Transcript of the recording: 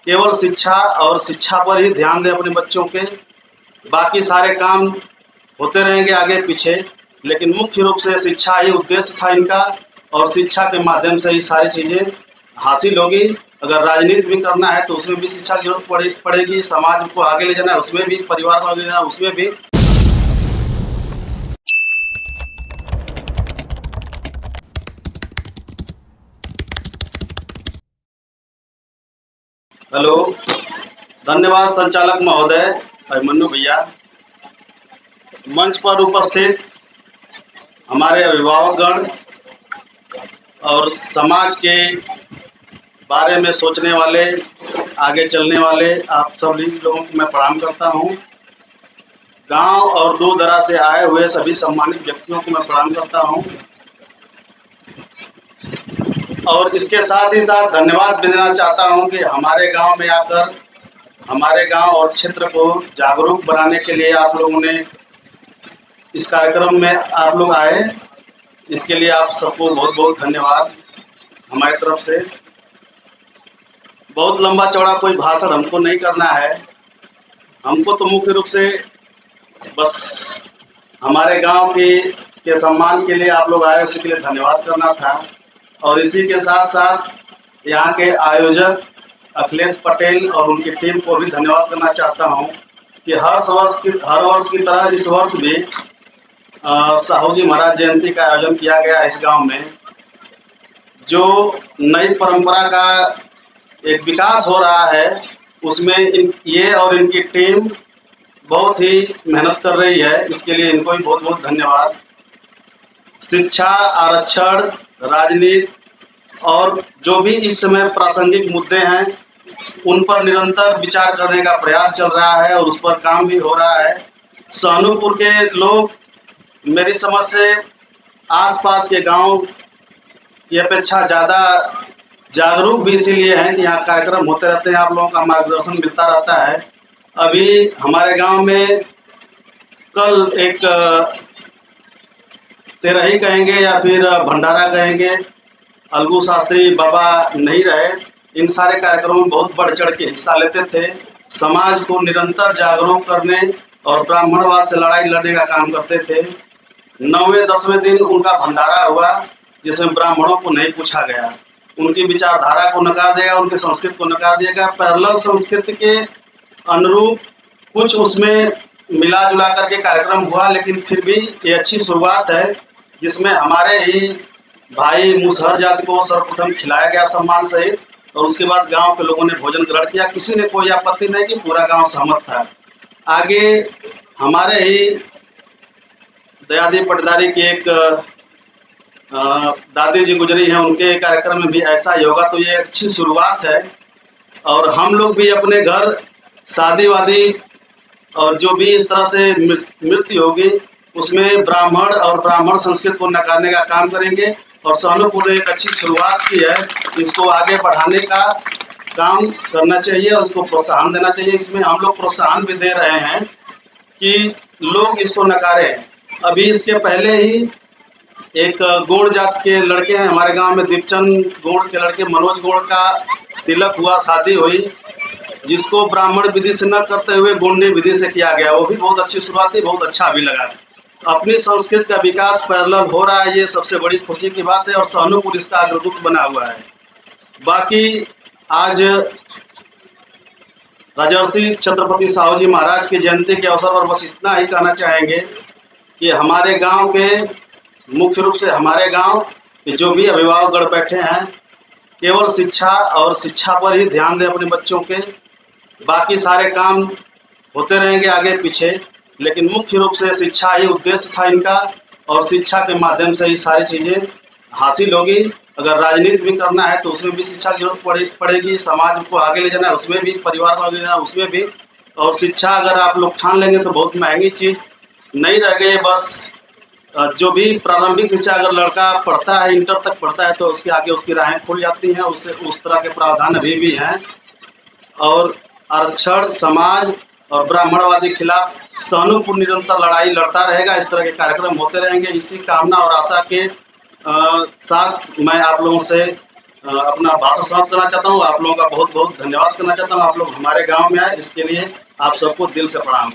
केवल शिक्षा और शिक्षा पर ही ध्यान दें अपने बच्चों के। बाकी सारे काम होते रहेंगे आगे पीछे, लेकिन मुख्य रूप से शिक्षा ही उद्देश्य था इनका, और शिक्षा के माध्यम से ही सारी चीज़ें हासिल होगी। अगर राजनीति भी करना है तो उसमें भी शिक्षा की जरूरत पड़ेगी, समाज को आगे ले जाना है उसमें भी, परिवार को आगे ले जाना है उसमें भी। हेलो, धन्यवाद संचालक महोदय अभिमन्यु भैया। मंच पर उपस्थित हमारे अभिभावकगण और समाज के बारे में सोचने वाले, आगे चलने वाले आप सभी लोगों को मैं प्रणाम करता हूं। गांव और दूर दराज से आए हुए सभी सम्मानित व्यक्तियों को मैं प्रणाम करता हूं, और इसके साथ ही साथ धन्यवाद देना चाहता हूं कि हमारे गांव में आकर हमारे गांव और क्षेत्र को जागरूक बनाने के लिए आप लोगों ने इस कार्यक्रम में आप लोग आए, इसके लिए आप सबको बहुत बहुत धन्यवाद हमारी तरफ से। बहुत लंबा चौड़ा कोई भाषण हमको नहीं करना है, हमको तो मुख्य रूप से बस हमारे गांव के सम्मान के लिए आप लोग आए, उसी के लिए धन्यवाद करना था। और इसी के साथ साथ यहाँ के आयोजक अखिलेश पटेल और उनकी टीम को भी धन्यवाद करना चाहता हूँ कि हर वर्ष की तरह इस वर्ष भी साहू जी महाराज जयंती का आयोजन किया गया इस गांव में। जो नई परंपरा का एक विकास हो रहा है उसमें ये और इनकी टीम बहुत ही मेहनत कर रही है, इसके लिए इनको भी बहुत बहुत धन्यवाद। शिक्षा, आरक्षण, राजनीति और जो भी इस समय प्रासंगिक मुद्दे हैं उन पर निरंतर विचार करने का प्रयास चल रहा है और उस पर काम भी हो रहा है। सहनुपुर के लोग मेरी समझ से आसपास के गांव की अपेक्षा ज़्यादा जागरूक भी इसीलिए हैं कि यहाँ कार्यक्रम होते रहते हैं, आप लोगों का मार्गदर्शन मिलता रहता है। अभी हमारे गांव में कल एक तेरही कहेंगे या फिर भंडारा कहेंगे, अलगू शास्त्री बाबा नहीं रहे, इन सारे कार्यक्रमों में बहुत बढ़ चढ़ के हिस्सा लेते थे, समाज को निरंतर जागरूक करने और ब्राह्मणवाद से लड़ाई लड़ने का काम करते थे। 9वें-10वें दिन उनका भंडारा हुआ जिसमें ब्राह्मणों को नहीं पूछा गया, उनकी विचारधारा को नकार दिया, उनकी संस्कृति को नकार दिया गया। पैरेलल संस्कृति के अनुरूप कुछ उसमें मिला जुला करके कार्यक्रम हुआ, लेकिन फिर भी ये अच्छी शुरुआत है जिसमें हमारे ही भाई मुसहर जाति को सर्वप्रथम खिलाया गया सम्मान सहित, और उसके बाद गांव के लोगों ने भोजन ग्रहण किया। किसी ने कोई आपत्ति नहीं की, पूरा गांव सहमत था। आगे हमारे ही दयादी पटदारी की एक दादी जी गुजरी हैं, उनके कार्यक्रम में भी ऐसा ही होगा, तो ये अच्छी शुरुआत है। और हम लोग भी अपने घर शादी वादी और जो भी इस तरह से मृत्यु होगी उसमें ब्राह्मण और ब्राह्मण संस्कृति को नकारने का काम करेंगे, और सहनुपुर ने एक अच्छी शुरुआत की है, इसको आगे बढ़ाने का काम करना चाहिए और उसको प्रोत्साहन देना चाहिए। इसमें हम लोग प्रोत्साहन भी दे रहे हैं कि लोग इसको नकारें। अभी इसके पहले ही एक गोंड जात के लड़के हैं हमारे गांव में, दीपचंद गोंड के लड़के मनोज गोंड का तिलक हुआ, शादी हुई, जिसको ब्राह्मण विधि से न करते हुए गोंडी विधि से किया गया। वो भी बहुत अच्छी शुरुआत थी, बहुत अच्छा भी लगा। अपनी संस्कृति का विकास पैरेलल हो रहा है, ये सबसे बड़ी खुशी की बात है, और सहनुपुर इसका अग्रदूत बना हुआ है। बाकी आज राजर्षि छत्रपति साहू जी महाराज की जयंती के अवसर पर बस इतना ही कहना चाहेंगे कि हमारे गांव के, मुख्य रूप से हमारे गांव के जो भी अभिभावकगण बैठे हैं, केवल शिक्षा और शिक्षा पर ही ध्यान दें अपने बच्चों के। बाकी सारे काम होते रहेंगे आगे पीछे, लेकिन मुख्य रूप से शिक्षा ही उद्देश्य था इनका, और शिक्षा के माध्यम से ही सारी चीज़ें हासिल होगी। अगर राजनीति भी करना है तो उसमें भी शिक्षा की जरूरत पड़ेगी, समाज को आगे ले जाना है उसमें भी, परिवार को आगे ले जाना है उसमें भी। और शिक्षा अगर आप लोग ठान लेंगे तो बहुत महंगी चीज़ नहीं रह गई। बस जो भी प्रारंभिक शिक्षा अगर लड़का पढ़ता है, इंटर तक पढ़ता है, तो उसके आगे उसकी राहें खुल जाती हैं, उससे उस तरह के प्रावधान अभी भी हैं। और आरक्षण, समाज और ब्राह्मणवादी खिलाफ सहनुपुर निरंतर लड़ाई लड़ता रहेगा। इस तरह के कार्यक्रम होते रहेंगे। इसी कामना और आशा के साथ मैं आप लोगों से अपना भाषण समाप्त करना चाहता हूँ। आप लोगों का बहुत बहुत धन्यवाद करना चाहता हूँ। आप लोग हमारे गाँव में आए, इसके लिए आप सबको दिल से प्रणाम।